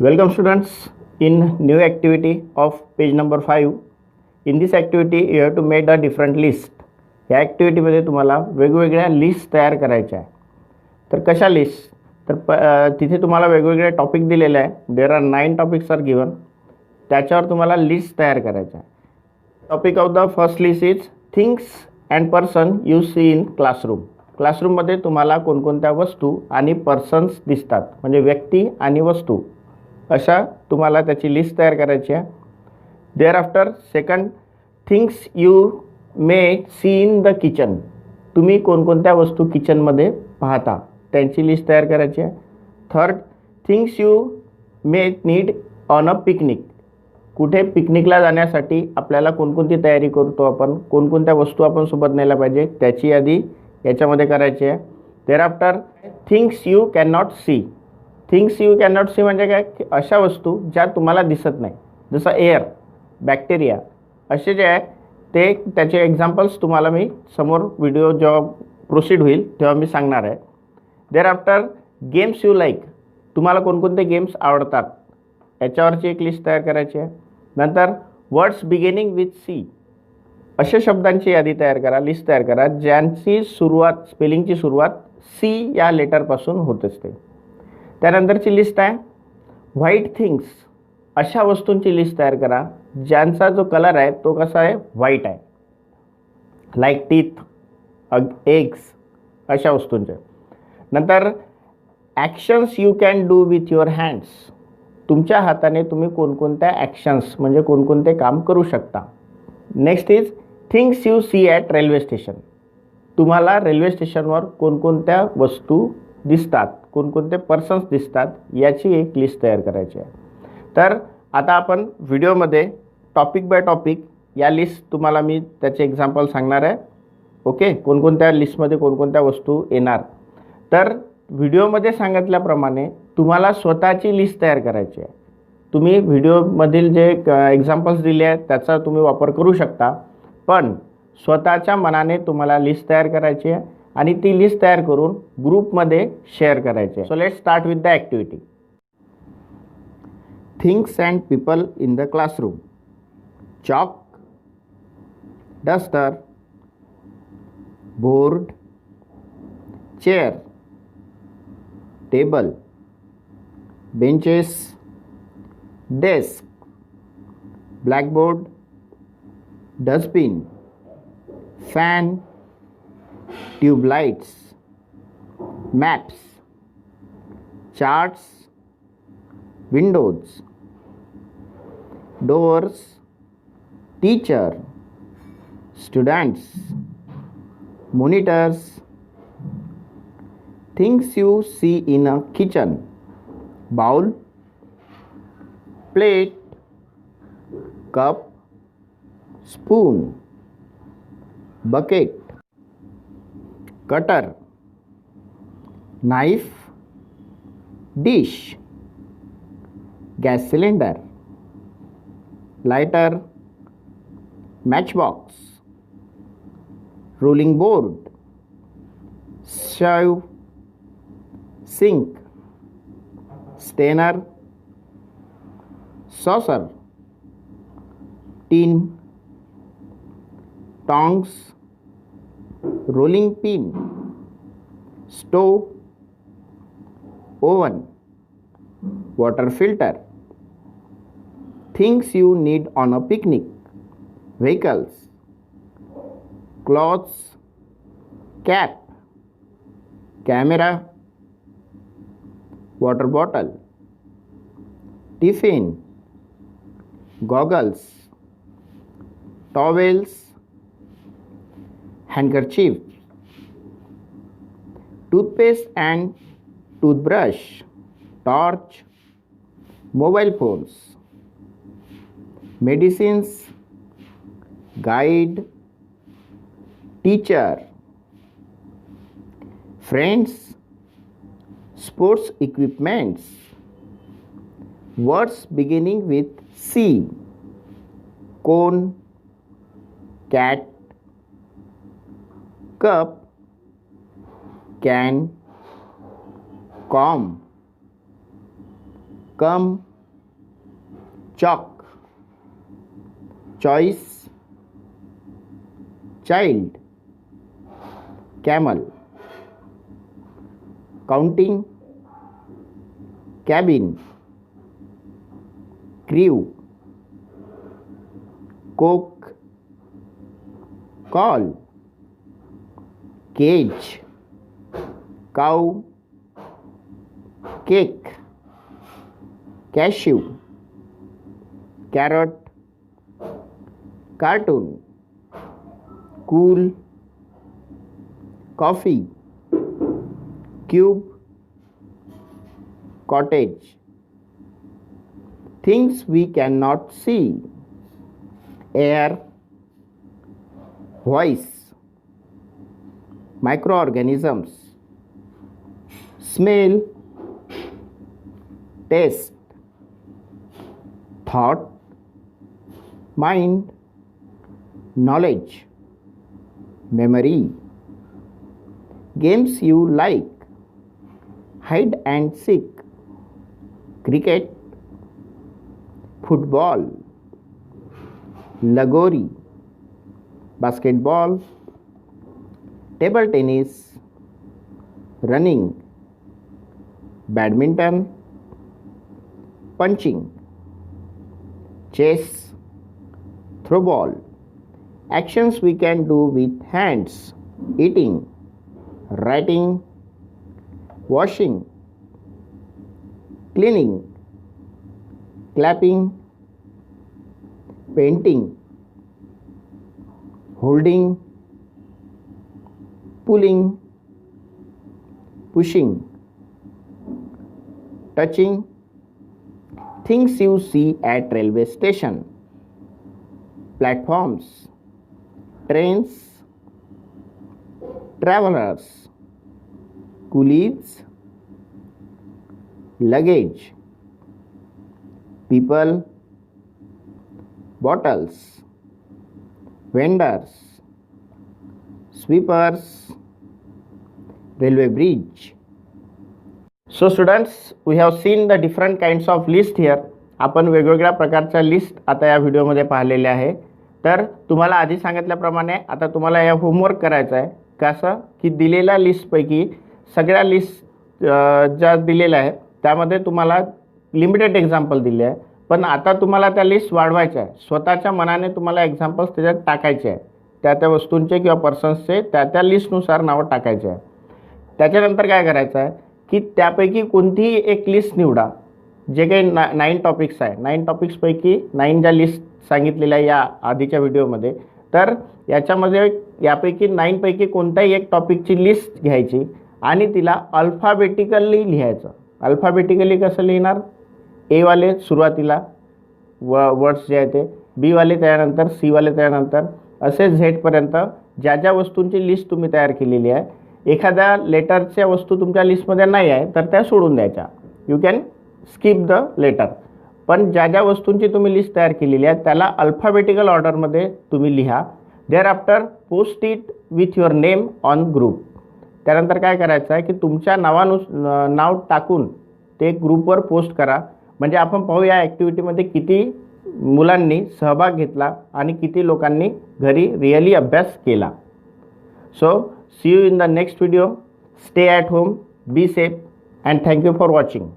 Welcome students in new activity of page number 5. In this activity you have to make a different list. या ॲक्टिव्हिटीमध्ये तुम्हाला वेगवेगळ्या list तयार करायच्या आहे. तर कशा लिस्ट? तर तिथे तुम्हाला वेगवेगळे टॉपिक दिलेले आहे. There are 9 topics are given. त्याच्यावर तुम्हाला लिस्ट तयार करायच्या आहे. Topic of the first list is things and person you see in classroom. क्लासरूममध्ये तुम्हाला कोणकोणत्या वस्तू आणि पर्सन्स दिसतात, म्हणजे व्यक्ती आणि वस्तू, अशा तुम्हाला त्याची लिस्ट तयार करायची आहे. Thereafter second, things you may see in the kitchen. तुम्ही कोणकोणत्या वस्तू किचनमध्ये पाहता त्यांची लिस्ट तयार करायची आहे. Third, things you may need on a picnic. कुठे पिकनिकला जाण्यासाठी आपल्याला कोणकोणती तयारी करतो आपण, कोणकोणत्या वस्तू आपण सोबत न्यायला पाहिजे त्याची यादी याच्यामध्ये करायची आहे. Thereafter, things you can not see. Things you can not see म्हणजे काय, की अशा वस्तू ज्या तुम्हाला दिसत नाही, जसं एअर, बॅक्टेरिया, असे जे आहे ते त्याचे एक्झाम्पल्स तुम्हाला मी समोर व्हिडिओ जेव्हा प्रोसीड होईल तेव्हा मी सांगणार आहे. Thereafter, games you like. तुम्हाला कोणकोणते गेम्स आवडतात याच्यावरची एक लिस्ट तयार करायची आहे. नंतर वर्ड्स बिगिनिंग विथ सी. अशा शब्दांची यादी तयार करा, लिस्ट तयार करा ज्यांची सुरुवात, स्पेलिंगची सुरुवात सी या लेटरपासून होत असते. त्यानंतरची लिस्ट आहे व्हाईट थिंग्स. अशा वस्तूंची लिस्ट तयार करा ज्यांचा जो कलर आहे तो कसा आहे, व्हाईट आहे, लाईक टीथ, एग्स, अशा वस्तूंचे. नंतर actions you can do with your hands. तुमच्या हाताने तुम्ही कोणकोणत्या ॲक्शन्स म्हणजे कोणकोणते काम करू शकता. Next is things you see at railway station. तुम्हाला रेल्वे स्टेशनवर कोणकोणत्या वस्तू दिसतात, कोणकोणते पर्सन्स दिसतात याची एक लिस्ट तयार करायची आहे. तर आता आपण व्हिडिओमध्ये टॉपिक बाय टॉपिक या लिस्ट तुम्हाला मी त्याचे एक्झाम्पल सांगणार आहे. ओके, कोणकोणत्या लिस्टमध्ये कोणकोणत्या वस्तू येणार. तर व्हिडिओमध्ये सांगितल्याप्रमाणे तुम्हाला स्वतःची लिस्ट तयार करायची आहे. तुम्ही व्हिडिओमधील जे एक्झाम्पल्स दिले आहेत त्याचा तुम्ही वापर करू शकता, पण स्वतःच्या मनाने तुम्हाला लिस्ट तयार करायची आहे आणि ती लिस्ट तयार करून ग्रुपमध्ये शेअर करायची आहे. So let's start with the activity. Things and people in the classroom. chalk, duster, board, chair, table, benches, desk, blackboard, dustbin, fan, tube lights, maps, charts, windows, doors, teacher, students, monitors. Things you see in a kitchen: bowl, plate, cup, spoon, bucket, cutter, knife, dish, gas cylinder, lighter, matchbox, rolling board, stove, sink, strainer, saucer, tin, tongs, rolling pin, stove, oven, water filter. Things you need on a picnic: vehicles, clothes, cap, camera, water bottle, tiffin, goggles, towels, handkerchief, toothpaste and toothbrush, torch, mobile phones, medicines, guide, teacher, friends, sports equipments. Words beginning with C: cone, cat, cup, can, comb, come, chalk, choice, child, camel, counting, cabin, crew, coke, call, cage, cow, cake, cashew, carrot, cartoon, cool, coffee, cube, cottage. Things we cannot see: air, voice, microorganisms, smell, taste, thought, mind, knowledge, memory. Games you like: hide and seek, cricket, football, lagori, basketball, table tennis, running, badminton, punching, chess, throw ball. Actions we can do with hands: eating, writing, washing, cleaning, clapping, painting, holding, pulling, pushing, touching. Things you see at railway station: platforms, trains, travelers, coolies, luggage, people, bottles, vendors, sweepers, railway bridge. So students, we have seen the different kinds of list here. आपण वेगवेगळ्या प्रकारच्या list आता या व्हिडिओमध्ये पाहिलेल्या आहे. तर तुम्हाला आधी सांगितल्याप्रमाणे आता तुम्हाला या होमवर्क करायचा आहे. कसं की दिलेल्या लिस्टपैकी सगळ्या लिस्ट ज्या दिलेल्या आहेत त्यामध्ये तुम्हाला लिमिटेड एक्झाम्पल दिले आहे, पण आता तुम्हाला त्या लिस्ट वाढवायच्या आहे. स्वतःच्या मनाने तुम्हाला एक्झाम्पल्स त्याच्यात टाकायचे आहे. त्या वस्तूंचे किंवा पर्सन्सचे त्या लिस्टनुसार नावं टाकायचे आहे. त्याच्यानंतर काय करायचं आहे की त्यापैकी कोणतीही एक लिस्ट निवडा. जे काही 9 टॉपिक्स आहे, 9 टॉपिक्सपैकी 9 ज्या लिस्ट सांगितलेल्या या आधीच्या व्हिडिओमध्ये, तर याच्यामध्ये यापैकी 9 पैकी कोणत्याही एक टॉपिकची लिस्ट घ्यायची आणि तिला अल्फाबेटिकली लिहायचं. अल्फाबेटिकली कसं लिहिणार? ए वाले सुरुवातीला वर्ड्स जे आहे ते, बी वाले त्यानंतर, सी वाले त्यानंतर, असे झेडपर्यंत ज्या ज्या वस्तूंची लिस्ट तुम्ही तयार केलेली आहे. एखाद्या लेटरच्या वस्तू तुमच्या लिस्टमध्ये नाही आहे तर त्या सोडून द्यायच्या. You can skip the letter. पण ज्या ज्या वस्तूंची तुम्ही लिस्ट तयार केलेली आहे त्याला अल्फाबेटिकल ऑर्डरमध्ये तुम्ही लिहा. Thereafter post it with your name on group. त्यानंतर काय करायचं आहे की तुमच्या नाव टाकून ते ग्रुपवर पोस्ट करा. म्हणजे आपण पाहू या ॲक्टिव्हिटीमध्ये किती मुलांनी सहभाग घेतला आणि किती लोकांनी घरी रिअली अभ्यास केला. So see you in the next video. Stay at home, be safe, and thank you for watching.